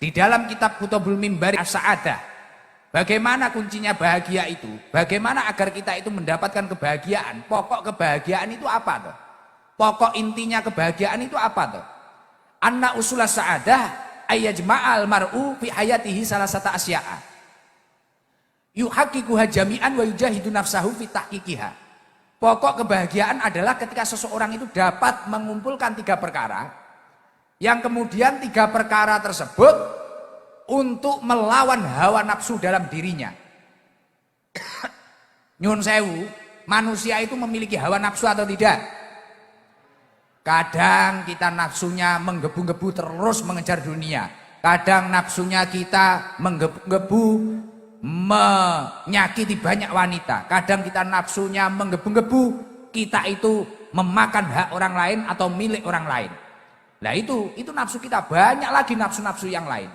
Di dalam kitab Kutubul Mimbari As-Sa'adah, bagaimana kuncinya bahagia itu? Bagaimana agar kita itu mendapatkan kebahagiaan? Pokok kebahagiaan itu apa toh? Pokok intinya kebahagiaan itu apa toh? Anna usulas sa'adah ayyajma'al mar'u fi hayatihi salasata asya'a. Yuhaqqiquha jami'an wa yujahidu nafsahu fi tahqiqiha. Pokok kebahagiaan adalah ketika seseorang itu dapat mengumpulkan 3 perkara, yang kemudian 3 perkara tersebut untuk melawan hawa nafsu dalam dirinya. Nyun sewu, manusia itu memiliki hawa nafsu atau tidak? Kadang kita nafsunya menggebu-gebu terus mengejar dunia. Kadang nafsunya kita menggebu-gebu menyakiti banyak wanita. Kadang kita nafsunya menggebu-gebu kita itu memakan hak orang lain atau milik orang lain. Nah itu nafsu kita. Banyak lagi nafsu-nafsu yang lain.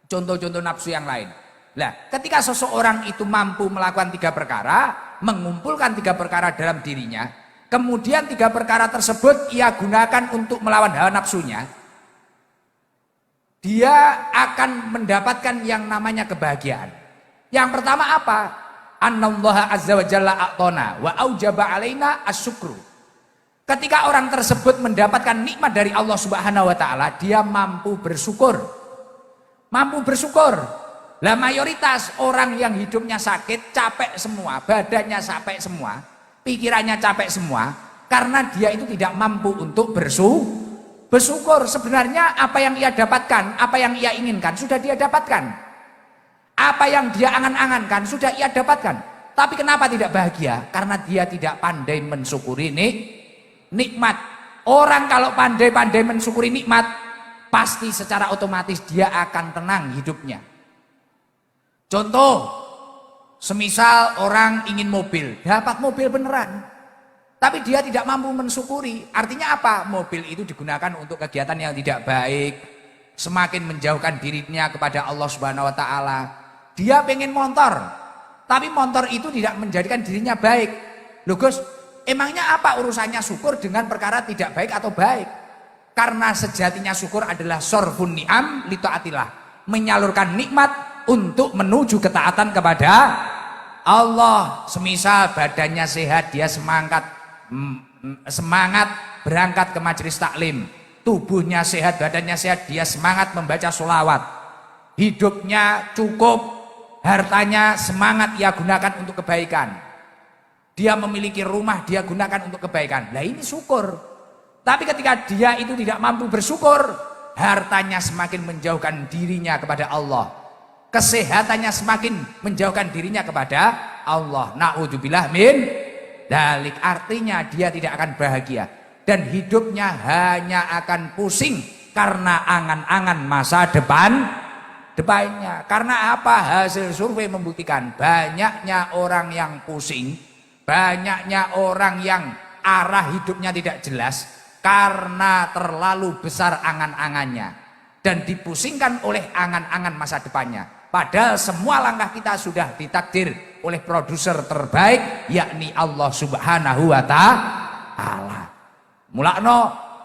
Contoh-contoh nafsu yang lain. Nah ketika seseorang itu mampu melakukan 3 perkara, mengumpulkan 3 perkara dalam dirinya, kemudian 3 perkara tersebut ia gunakan untuk melawan hawa nafsunya, dia akan mendapatkan yang namanya kebahagiaan. Yang pertama apa? Annallaha azza wa jalla a'tona wa aujaba alaina asyukru. Ketika orang tersebut mendapatkan nikmat dari Allah Subhanahu wa taala, dia mampu bersyukur. Mampu bersyukur. Lah mayoritas orang yang hidupnya sakit, capek semua, badannya capek semua, pikirannya capek semua, karena dia itu tidak mampu untuk bersyukur. Sebenarnya apa yang ia dapatkan, apa yang ia inginkan sudah dia dapatkan. Apa yang dia angan-angankan sudah ia dapatkan. Tapi kenapa tidak bahagia? Karena dia tidak pandai mensyukuri nikmat. Orang kalau pandai-pandai mensyukuri nikmat, pasti secara otomatis dia akan tenang hidupnya. Contoh, semisal orang ingin mobil, dapat mobil beneran, tapi dia tidak mampu mensyukuri. Artinya apa? Mobil itu digunakan untuk kegiatan yang tidak baik, semakin menjauhkan dirinya kepada Allah Subhanahu wa taala. Dia pengen motor, tapi motor itu tidak menjadikan dirinya baik. Loh Gus, emangnya apa urusannya syukur dengan perkara tidak baik atau baik? Karena sejatinya syukur adalah sorfun ni'am li taatillah, menyalurkan nikmat untuk menuju ketaatan kepada Allah. Semisal badannya sehat, dia semangat berangkat ke majelis taklim. Tubuhnya sehat, badannya sehat, dia semangat membaca sholawat. Hidupnya cukup, hartanya semangat ia gunakan untuk kebaikan. Dia memiliki rumah, dia gunakan untuk kebaikan. Nah ini syukur. Tapi ketika dia itu tidak mampu bersyukur, hartanya semakin menjauhkan dirinya kepada Allah. Kesehatannya semakin menjauhkan dirinya kepada Allah. Na'udzubillah min dalik. Artinya dia tidak akan bahagia. Dan hidupnya hanya akan pusing karena angan-angan masa depannya. Karena apa? Hasil survei membuktikan banyaknya orang yang pusing, banyaknya orang yang arah hidupnya tidak jelas karena terlalu besar angan-angannya dan dipusingkan oleh angan-angan masa depannya. Padahal semua langkah kita sudah ditakdir oleh produser terbaik, yakni Allah Subhanahu wa taala. Mulakno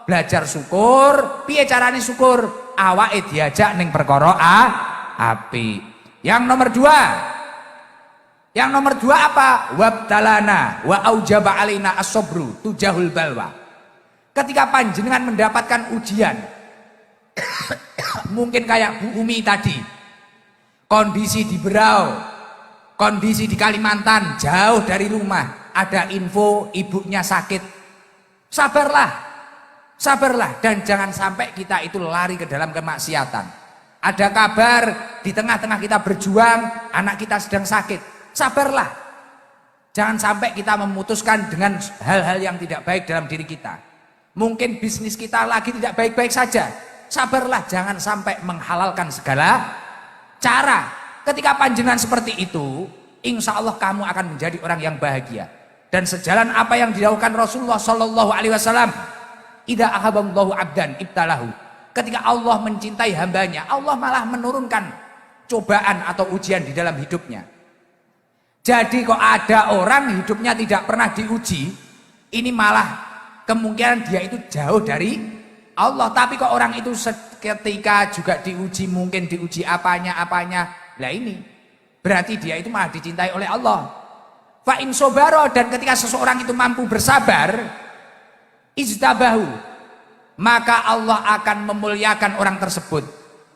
belajar syukur. Piye carane syukur? Awake diajak ning perkara apik. Yang nomor 2. Yang nomor 2 apa? Wabtalana wa aujaba alaina as-sabru tujahul balwa. Ketika panjenengan mendapatkan ujian, mungkin kayak Bu Umi tadi, kondisi di Berau, kondisi di Kalimantan, jauh dari rumah, ada info ibunya sakit. Sabarlah, dan jangan sampai kita itu lari ke dalam kemaksiatan. Ada kabar di tengah-tengah kita berjuang, anak kita sedang sakit. Sabarlah, jangan sampai kita memutuskan dengan hal-hal yang tidak baik dalam diri kita. Mungkin bisnis kita lagi tidak baik-baik saja. Sabarlah, jangan sampai menghalalkan segala cara. Ketika panjenengan seperti itu, insya Allah kamu akan menjadi orang yang bahagia. Dan sejalan apa yang dilakukan Rasulullah Shallallahu Alaihi Wasallam, idza ahabballahu abdan ibtalahu. Ketika Allah mencintai hambanya, Allah malah menurunkan cobaan atau ujian di dalam hidupnya. Jadi kok ada orang hidupnya tidak pernah diuji, ini malah kemungkinan dia itu jauh dari Allah. Tapi kok orang itu ketika juga diuji, mungkin diuji apanya. Lah ini berarti dia itu malah dicintai oleh Allah. Fa in sobaro, dan ketika seseorang itu mampu bersabar, ijtabahu, maka Allah akan memuliakan orang tersebut.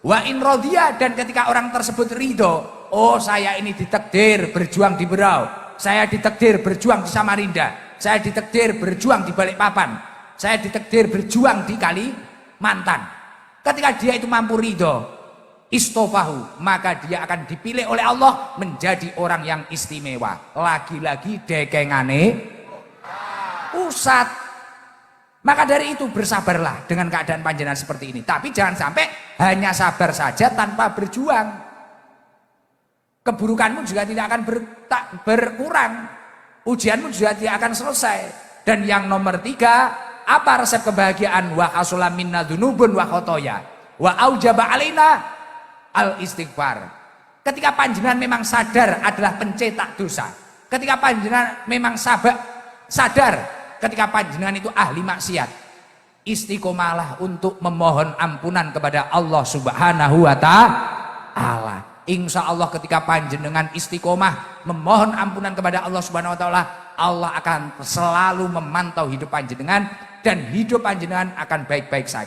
Wa in radhiya, dan ketika orang tersebut ridho, oh saya ini ditakdir berjuang di Berau, saya ditakdir berjuang di Samarinda, saya ditakdir berjuang di Balikpapan, saya ditakdir berjuang di Kalimantan. Ketika dia itu mampu ridho, istofahu, maka dia akan dipilih oleh Allah menjadi orang yang istimewa. Lagi-lagi dekengane pusat. Maka dari itu bersabarlah dengan keadaan panjenengan seperti ini. Tapi jangan sampai hanya sabar saja tanpa berjuang. Keburukanmu juga tidak akan berkurang. Ujianmu juga tidak akan selesai. Dan yang nomor 3, apa resep kebahagiaan? Wa hasula minna dzunubun wa khotoya wa aujaba alaina al istighfar. Ketika panjenengan memang sadar adalah pencetak dosa, ketika panjenengan memang sadar ketika panjenengan itu ahli maksiat, istiqomalah untuk memohon ampunan kepada Allah Subhanahu wa taala. Insya Allah ketika panjenengan istiqomah memohon ampunan kepada Allah Subhanahu wa taala, Allah akan selalu memantau hidup panjenengan dan hidup panjenengan akan baik-baik saja.